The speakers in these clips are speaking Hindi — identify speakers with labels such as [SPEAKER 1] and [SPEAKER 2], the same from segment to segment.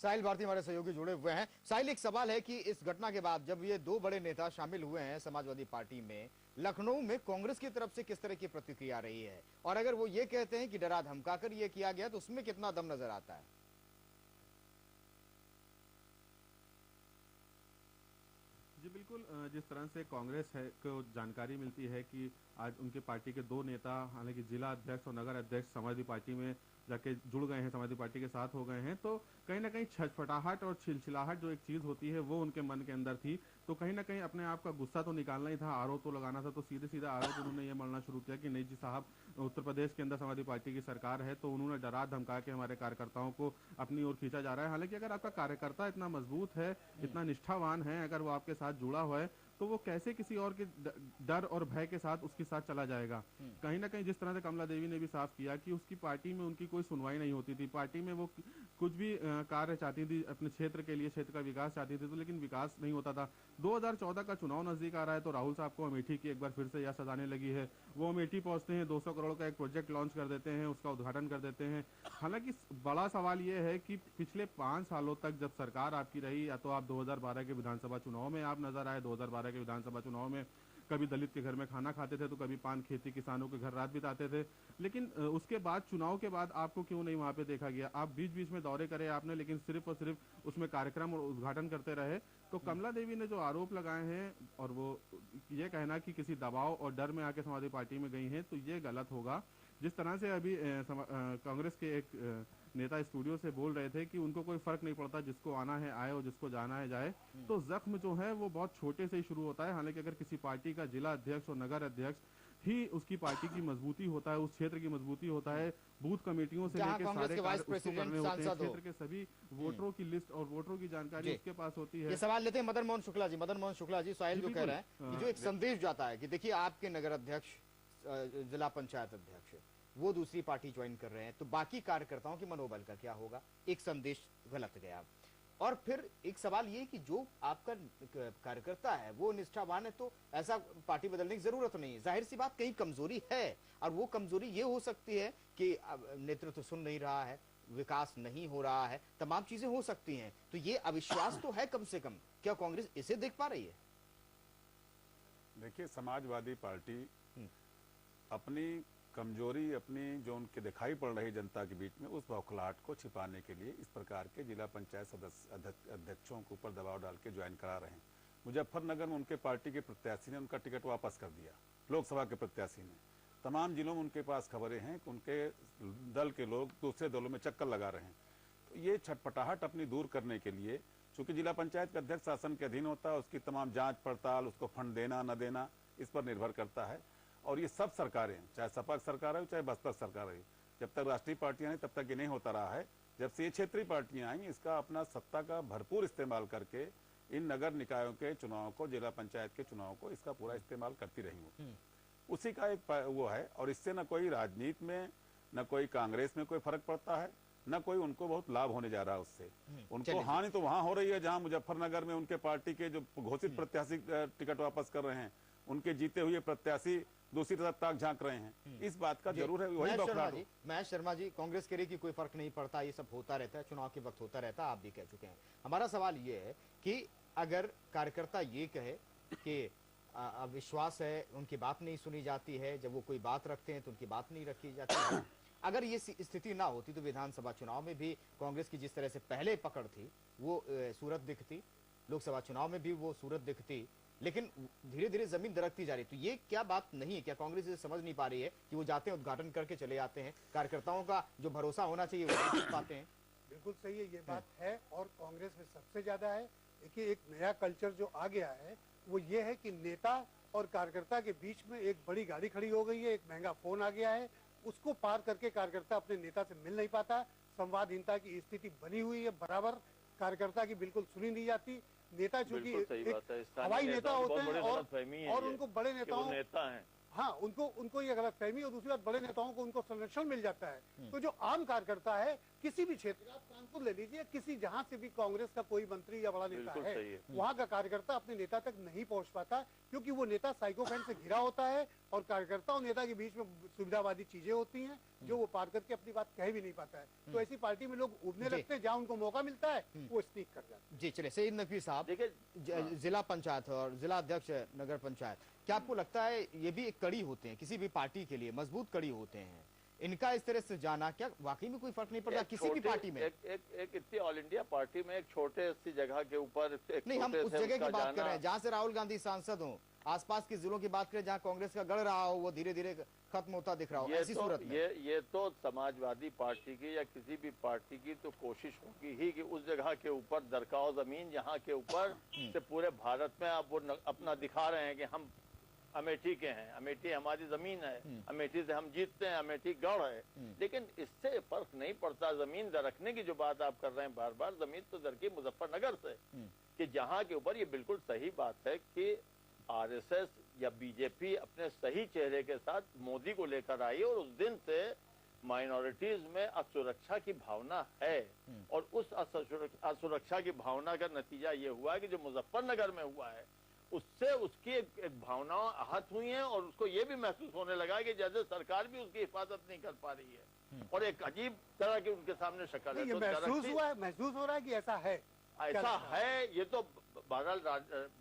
[SPEAKER 1] साहिल भारती हमारे सहयोगी जुड़े हुए हैं। साहिल, एक सवाल है कि इस घटना के बाद जब ये दो बड़े नेता शामिल हुए हैं समाजवादी पार्टी में, लखनऊ में कांग्रेस की तरफ से किस तरह की प्रतिक्रिया रही है, और अगर वो ये कहते हैं कि डरा धमकाकर ये किया गया तो उसमें कितना दम नजर आता है?
[SPEAKER 2] जी बिल्कुल, जिस तरह से कांग्रेस है को जानकारी मिलती है कि आज उनके पार्टी के दो नेता, हालांकि जिला अध्यक्ष और नगर अध्यक्ष समाजवादी पार्टी में जाके जुड़ गए हैं, समाजवादी पार्टी के साथ हो गए हैं, तो कहीं ना कहीं छटपटाहट और छिलछिलाहट जो एक चीज होती है वो उनके मन के अंदर थी। तो कहीं ना कहीं अपने आप का गुस्सा तो निकालना ही था, आरोप तो लगाना था, तो सीधे सीधा आरोप उन्होंने ये मढ़ना शुरू किया कि नहीं जी साहब, उत्तर प्रदेश के अंदर समाजवादी पार्टी की सरकार है तो उन्होंने डरा धमका के हमारे कार्यकर्ताओं को अपनी ओर खींचा जा रहा है। हालांकि अगर आपका कार्यकर्ता इतना मजबूत है, इतना निष्ठावान है, अगर वो आपके साथ जुड़ा हुआ है तो वो कैसे किसी और के डर और भय के साथ उसके साथ चला जाएगा। कहीं ना कहीं जिस तरह से कमला देवी ने भी साफ किया कि उसकी पार्टी में उनकी कोई सुनवाई नहीं होती थी, पार्टी में वो कुछ भी कार्य चाहती थी अपने क्षेत्र के लिए, क्षेत्र का विकास चाहती थी, तो लेकिन विकास नहीं होता था। 2014 का चुनाव नजदीक आ रहा है तो राहुल साहब को अमेठी की एक बार फिर से यह सजाने लगी है। वो अमेठी पहुंचते हैं, 200 करोड़ का एक प्रोजेक्ट लॉन्च कर देते हैं, उसका उद्घाटन कर देते हैं। हालांकि बड़ा सवाल यह है कि पिछले 5 सालों तक जब सरकार आपकी रही, या तो आप 2012 के विधानसभा चुनाव में आप नजर आए, 2012 के विधानसभा चुनाव में कभी दलित के घर में खाना खाते थे तो कभी पान खेती किसानों के घर रात बिताते थे, लेकिन उसके बाद चुनाव के बाद आपको क्यों नहीं वहां पे देखा गया? आप बीच बीच में दौरे करे आपने, लेकिन सिर्फ और सिर्फ उसमें कार्यक्रम और उद्घाटन करते रहे। तो कमला देवी ने जो आरोप लगाए हैं और वो ये कहना कि किसी दबाव और डर में आके समाजवादी पार्टी में गई हैं, तो ये गलत होगा। जिस तरह से अभी कांग्रेस के एक नेता स्टूडियो से बोल रहे थे कि उनको कोई फर्क नहीं पड़ता, जिसको आना है आए और जिसको जाना है जाए, तो जख्म जो है वो बहुत छोटे से ही शुरू होता है। हालांकि अगर किसी पार्टी का जिला अध्यक्ष और नगर अध्यक्ष ही उसकी पार्टी की मजबूती होता है, उस क्षेत्र की मजबूती होता है, बूथ कमेटियों से लेकर सारे कार्य उसको करने होते हैं, क्षेत्र के सभी वोटरों की लिस्ट और वोटरों की जानकारी उसके पास होती है।
[SPEAKER 1] ये सवाल लेते हैं मदन मोहन शुक्ला जी। मदन मोहन शुक्ला जी, साहिल जो कह रहे हैं कि जो एक संदेश जाता है कि देखिए आपके नगर अध्यक्ष, जिला पंचायत अध्यक्ष वो दूसरी पार्टी ज्वाइन कर रहे हैं, तो बाकी कार्यकर्ताओं के मनोबल का क्या होगा? एक संदेश गलत गया। और फिर एक सवाल ये कि जो आपका कार्यकर्ता है वो निष्ठावान है, तो ऐसा पार्टी बदलने की जरूरत नहीं है। जाहिर सी बात कहीं कमजोरी है, और वो कमजोरी ये हो सकती है कि नेतृत्व सुन नहीं रहा है, विकास नहीं हो रहा है, तमाम चीजें हो सकती हैं। तो ये अविश्वास तो है कम से कम, क्या कांग्रेस इसे देख पा रही है?
[SPEAKER 3] देखिए, समाजवादी पार्टी अपनी कमजोरी, अपनी जो उनके दिखाई पड़ रही जनता के बीच में, उस बौखलाहट को छिपाने के लिए इस प्रकार के जिला पंचायत सदस्य अध्यक्षों के ऊपर दबाव डाल के ज्वाइन करा रहे हैं। मुजफ्फरनगर में उनके पार्टी के प्रत्याशी ने उनका टिकट वापस कर दिया, लोकसभा के प्रत्याशी ने। तमाम जिलों में उनके पास खबरें हैं कि उनके दल के लोग दूसरे दलों में चक्कर लगा रहे हैं। तो ये छटपटाहट अपनी दूर करने के लिए, चूंकि जिला पंचायत का अध्यक्ष शासन के अधीन होता है, उसकी तमाम जांच पड़ताल, उसको फंड देना न देना, इस पर निर्भर करता है। और ये सब सरकारें, चाहे सपा सरकार है चाहे बसपा सरकार है, जब तक राष्ट्रीय पार्टियां हैं तब तक ये नहीं होता रहा है। जब से ये क्षेत्रीय पार्टियां आई, इसका अपना सत्ता का भरपूर इस्तेमाल करके इन नगर निकायों के चुनाव को, जिला पंचायत के चुनाव को इसका पूरा इस्तेमाल करती रही हूँ। उसी का एक वो है, और इससे न कोई राजनीति में, न कोई कांग्रेस में कोई फर्क पड़ता है, न कोई उनको बहुत लाभ होने जा रहा है उससे। उनको हानि तो वहां हो रही है जहां मुजफ्फरनगर में उनके पार्टी के जो घोषित प्रत्याशी टिकट वापस कर रहे हैं, उनके जीते हुए प्रत्याशी दूसरी तरफ ताक झांक रहे हैं। इस बात का जरूर है, वही
[SPEAKER 1] महेश शर्मा जी, कांग्रेस कह रही कि कोई फर्क नहीं पड़ता, ये सब होता रहता है, चुनाव के वक्त होता रहता है, आप भी कह चुके हैं। हमारा सवाल ये है कि अगर कार्यकर्ता ये कहे कि अविश्वास है, उनकी बात नहीं सुनी जाती है, जब वो कोई बात रखते हैं तो उनकी बात नहीं रखी जाती है, अगर ये स्थिति ना होती तो विधानसभा चुनाव में भी कांग्रेस की जिस तरह से पहले पकड़ थी वो सूरत दिखती, लोकसभा चुनाव में भी वो सूरत दिखती, लेकिन धीरे धीरे जमीन दरकती जा रही। तो ये क्या बात नहीं है? क्या कांग्रेस इसे समझ नहीं पा रही है कि वो जाते हैं, उद्घाटन करके चले आते हैं, कार्यकर्ताओं का जो भरोसा होना चाहिए वो नहीं पाते हैं?
[SPEAKER 4] बिल्कुल सही है, ये बात है। और कांग्रेस में सबसे ज्यादा है। देखिए, एक नया कल्चर जो आ गया है वो ये है कि नेता और कार्यकर्ता के बीच में एक बड़ी गाड़ी खड़ी हो गई है, एक महंगा फोन आ गया है, उसको पार करके कार्यकर्ता अपने नेता से मिल नहीं पाता। संवादहीनता की स्थिति बनी हुई है, बराबर कार्यकर्ता की बिल्कुल सुनी नहीं जाती। नेता चूंकि हवाई नेता होते हैं और उनको बड़े नेताओं, हाँ, उनको ये गलतफहमी, और दूसरी बात बड़े नेताओं को उनको संरक्षण मिल जाता है। तो जो आम कार्यकर्ता है किसी भी क्षेत्र का, आप कानपुर ले लीजिए, किसी जहां से भी कांग्रेस का कोई मंत्री या बड़ा नेता है, वहां का कार्यकर्ता अपने नेता तक नहीं पहुंच पाता, क्योंकि वो नेता साइकोफैन से घिरा होता है और कार्यकर्ता और नेता के बीच में सुविधावादी चीजें होती हैं जो वो पार करके अपनी बात कह भी नहीं पाता है। तो ऐसी पार्टी में लोग उड़ने लगते हैं, जहां उनको मौका मिलता है वो स्नीक कर जाते हैं।
[SPEAKER 1] जी चलिए, सईद नकवी साहब, देखिए जिला पंचायत और जिला अध्यक्ष नगर पंचायत, क्या आपको लगता है ये भी एक कड़ी होते हैं किसी भी पार्टी के लिए, मजबूत कड़ी होते हैं? इनका इस तरह से जाना क्या वाकई में कोई फर्क नहीं पड़ता किसी भी पार्टी में?
[SPEAKER 5] एक इतनी ऑल इंडिया पार्टी में एक छोटे सी जगह के ऊपर,
[SPEAKER 1] नहीं, हम उस जगह की बात कर रहे हैं जहाँ से राहुल गांधी सांसद हो, आसपास के जिलों की बात करें जहाँ कांग्रेस का गढ़ रहा हो, वो धीरे धीरे खत्म होता दिख रहा हो, ऐसी सूरत में
[SPEAKER 5] ये तो समाजवादी पार्टी की या किसी भी पार्टी की तो कोशिश होगी ही कि उस जगह के ऊपर दरकाव जमीन, यहाँ के ऊपर से पूरे भारत में अब वो अपना दिखा रहे हैं कि हम अमेठी के हैं, अमेठी हमारी जमीन है, अमेठी से हम जीतते हैं, अमेठी गढ़ है। लेकिन इससे फर्क नहीं पड़ता। जमीन दरकने की जो बात आप कर रहे हैं बार बार, जमीन तो दरकी मुजफ्फरनगर से, कि जहाँ के ऊपर ये बिल्कुल सही बात है कि आरएसएस या बीजेपी अपने सही चेहरे के साथ मोदी को लेकर आई और उस दिन से माइनॉरिटीज में असुरक्षा की भावना है। और उस असुरक्षा की भावना का नतीजा ये हुआ कि जो मुजफ्फरनगर में हुआ है उससे उसकी एक भावनाएं आहत हुई हैं और उसको ये भी महसूस होने लगा कि जैसे सरकार भी उसकी हिफाजत नहीं कर पा रही है और एक अजीब तरह की उनके सामने शक्ल है।
[SPEAKER 4] ये महसूस हो रहा है कि ऐसा है,
[SPEAKER 5] ये तो बहरहाल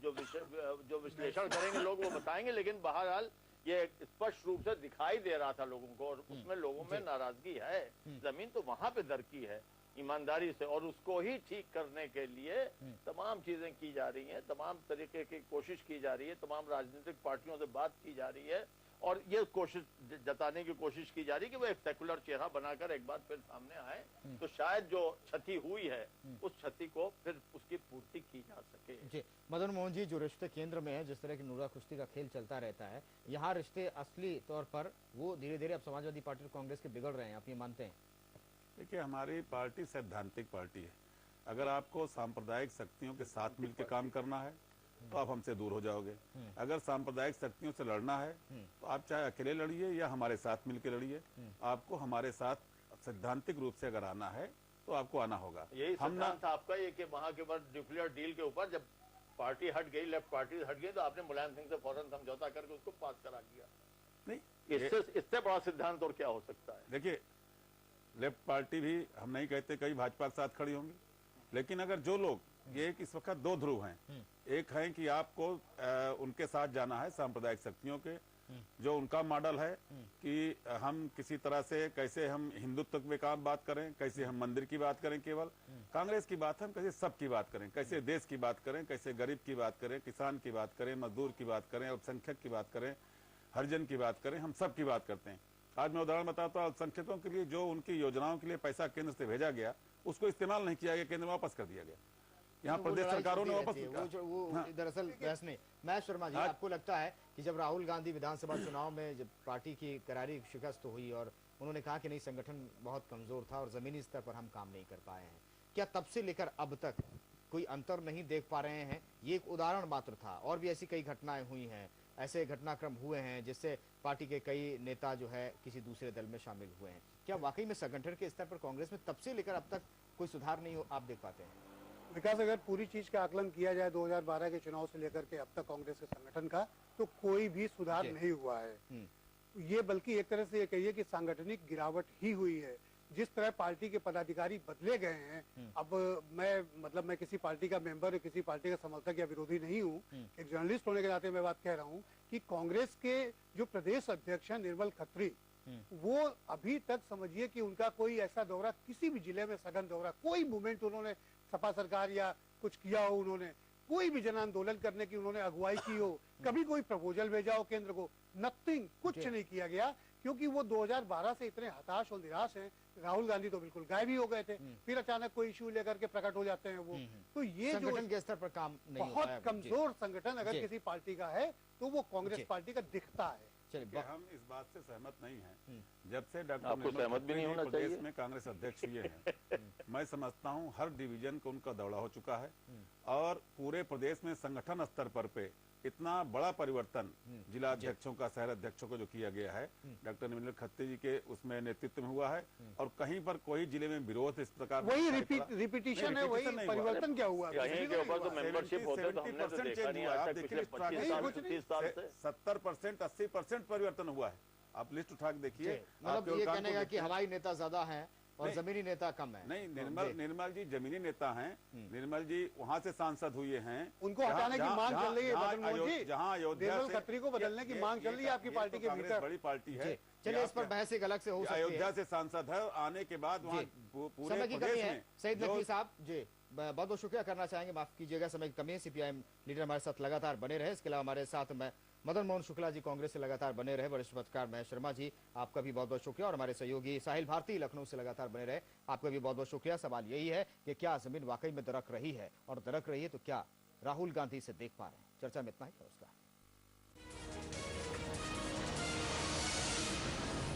[SPEAKER 5] जो विश्लेषण करेंगे लोग वो बताएंगे, लेकिन बहरहाल ये स्पष्ट रूप से दिखाई दे रहा था लोगों को और उसमें लोगों में नाराजगी है। जमीन तो वहां पे दरकी है ईमानदारी से, और उसको ही ठीक करने के लिए तमाम चीजें की जा रही हैं, तमाम तरीके की कोशिश की जा रही है, तमाम राजनीतिक पार्टियों से बात की जा रही है और ये कोशिश जताने की कोशिश की जा रही है कि वो एक सेकुलर चेहरा बनाकर एक बार फिर सामने आए तो शायद जो क्षति हुई है उस क्षति को फिर उसकी पूर्ति की जा सके।
[SPEAKER 1] जी मदन मोहन जी, जो रिश्ते केंद्र में है, जिस तरह की नूरा कुश्ती का खेल चलता रहता है, यहाँ रिश्ते असली तौर पर वो धीरे धीरे अब समाजवादी पार्टी और कांग्रेस के बिगड़ रहे हैं, आप ये मानते हैं?
[SPEAKER 3] देखिए, हमारी पार्टी सैद्धांतिक पार्टी है। अगर आपको सांप्रदायिक शक्तियों के साथ मिलकर काम करना है तो आप हमसे दूर हो जाओगे। अगर सांप्रदायिक शक्तियों से लड़ना है तो आप चाहे अकेले लड़िए या हमारे साथ मिलकर लड़िए, आपको हमारे साथ सैद्धांतिक रूप से अगर आना है तो आपको आना होगा।
[SPEAKER 5] यही सिद्धांत आपका ये कि वहां के ऊपर न्यूक्लियर डील के ऊपर जब पार्टी हट गई, लेफ्ट पार्टी हट गई, तो आपने मुलायम सिंह से फौरन समझौता करके उसको पास करा दिया।
[SPEAKER 3] नहीं,
[SPEAKER 5] इससे बड़ा सिद्धांत और क्या हो सकता है?
[SPEAKER 3] देखिए, लेफ्ट पार्टी भी हम नहीं कहते कई भाजपा के साथ खड़ी होंगी, लेकिन अगर जो लोग, ये कि इस वक्त दो ध्रुव हैं, एक है कि आपको उनके साथ जाना है सांप्रदायिक शक्तियों के, जो उनका मॉडल है कि हम किसी तरह से कैसे हम हिंदुत्व में काम बात करें, कैसे हम मंदिर की बात करें, केवल कांग्रेस की बात हम कैसे सबकी बात करें, कैसे देश की बात करें, कैसे गरीब की बात करें, किसान की बात करें, मजदूर की बात करें, अल्पसंख्यक की बात करें, हरिजन की बात करें, हम सब की बात करते हैं। आज मैं उदाहरण बताता हूँ, अल्पसंख्यकों के लिए जो उनकी योजनाओं के लिए पैसा केंद्र से भेजा गया उसको इस्तेमाल नहीं किया गया, केंद्र में वापस कर दिया गया। यहाँ प्रदेश सरकारों ने वापस
[SPEAKER 1] दरअसल बहस नहीं। महेश शर्मा जी, आपको लगता है कि जब राहुल गांधी विधानसभा चुनाव में जब पार्टी की करारी शिकस्त हुई और उन्होंने कहा कि नहीं, संगठन बहुत कमजोर था और जमीनी स्तर पर हम काम नहीं कर पाए हैं, क्या तब से लेकर अब तक कोई अंतर नहीं देख पा रहे हैं? ये एक उदाहरण मात्र था, और भी ऐसी कई घटनाएं हुई हैं, ऐसे घटनाक्रम हुए हैं जिससे पार्टी के कई नेता जो है किसी दूसरे दल में शामिल हुए हैं। क्या वाकई में संगठन के स्तर पर कांग्रेस में तब से लेकर अब तक कोई सुधार नहीं हो, आप देख पाते हैं?
[SPEAKER 4] विकास, अगर पूरी चीज का आकलन किया जाए 2012 के चुनाव से लेकर के अब तक कांग्रेस के संगठन का, तो कोई भी सुधार नहीं हुआ है। ये बल्कि एक तरह से ये कहिए कि सांगठनिक गिरावट ही हुई है। जिस तरह पार्टी के पदाधिकारी बदले गए हैं, अब मैं किसी पार्टी का मेंबर, किसी पार्टी का समर्थक या विरोधी नहीं हूँ, एक जर्नलिस्ट होने के नाते मैं बात कह रहा हूँ कि कांग्रेस के जो प्रदेश अध्यक्ष हैं निर्मल खत्री, वो अभी तक समझिए कि उनका कोई ऐसा दौरा, किसी भी जिले में सघन दौरा, कोई मूवमेंट उन्होंने सपा सरकार या कुछ किया हो, उन्होंने कोई भी जन आंदोलन करने की उन्होंने अगुवाई की हो, कभी कोई प्रपोजल भेजा हो केंद्र को, नथिंग, कुछ नहीं किया गया, क्योंकि वो 2012 से इतने हताश और निराश हैं। राहुल गांधी तो बिल्कुल गायब ही हो गए थे, फिर अचानक कोई इशू लेकर के प्रकट हो जाते हैं वो। तो ये जो
[SPEAKER 1] संगठन के स्तर पर काम नहीं
[SPEAKER 4] बहुत कमजोर संगठन अगर किसी पार्टी का है तो वो कांग्रेस पार्टी का दिखता है।
[SPEAKER 3] चलिए, हम इस बात से सहमत नहीं हैं। जब से डॉक्टर
[SPEAKER 5] आपको सहमत भी नहीं होना चाहिए।
[SPEAKER 3] प्रदेश में कांग्रेस अध्यक्ष हुए हैं, मैं समझता हूं हर डिवीजन को उनका दौरा हो चुका है और पूरे प्रदेश में संगठन स्तर पे इतना बड़ा परिवर्तन जिला अध्यक्षों का, शहर अध्यक्षों को जो किया गया है डॉक्टर निमिंदर खत्री जी के उसमें नेतृत्व में हुआ है, और कहीं पर कोई जिले में विरोध इस प्रकार
[SPEAKER 4] वही रिपीटिशन है, वही परिवर्तन क्या हुआ?
[SPEAKER 5] कहीं के ऊपर तो मेंबरशिप होते तो हमने तो देखा नहीं आज तक पिछले 25 साल से 30 साल से
[SPEAKER 3] 70% 80% परिवर्तन हुआ है। आप लिस्ट उठा के देखिए।
[SPEAKER 1] मतलब ये कहने का कि हवाई नेता ज्यादा हैं और जमीनी नेता कम है।
[SPEAKER 3] नहीं, निर्मल जी जमीनी नेता हैं। निर्मल जी वहाँ से सांसद हुए हैं,
[SPEAKER 4] उनको हटाने की मांग चल रही है।
[SPEAKER 3] जहाँ अयोध्या
[SPEAKER 4] निर्मल खत्री को बदलने की मांग चल रही है आपकी पार्टी के भीतर।
[SPEAKER 3] बड़ी पार्टी है।
[SPEAKER 1] चलिए इस पर बहस एक अलग से हो सकती है।
[SPEAKER 3] अयोध्या से सांसद है, आने के बाद वहाँ पूरे
[SPEAKER 1] समय की कमी है।
[SPEAKER 3] में
[SPEAKER 1] सईद नकवी साहब जी बहुत बहुत शुक्रिया करना चाहेंगे, माफ कीजिएगा समय की कमी है। सीपीआईएम लीडर हमारे साथ लगातार बने रहे। इसके अलावा हमारे साथ मैं मदन मोहन शुक्ला जी कांग्रेस से लगातार बने रहे। वरिष्ठ पत्रकार महेश शर्मा जी आपका भी बहुत बहुत शुक्रिया, और हमारे सहयोगी साहिल भारती लखनऊ से लगातार बने रहे, आपका भी बहुत बहुत शुक्रिया। सवाल यही है कि क्या जमीन वाकई में दरक रही है, और दरक रही है तो क्या राहुल गांधी से देख पा रहे हैं? चर्चा में इतना ही। नमस्कार।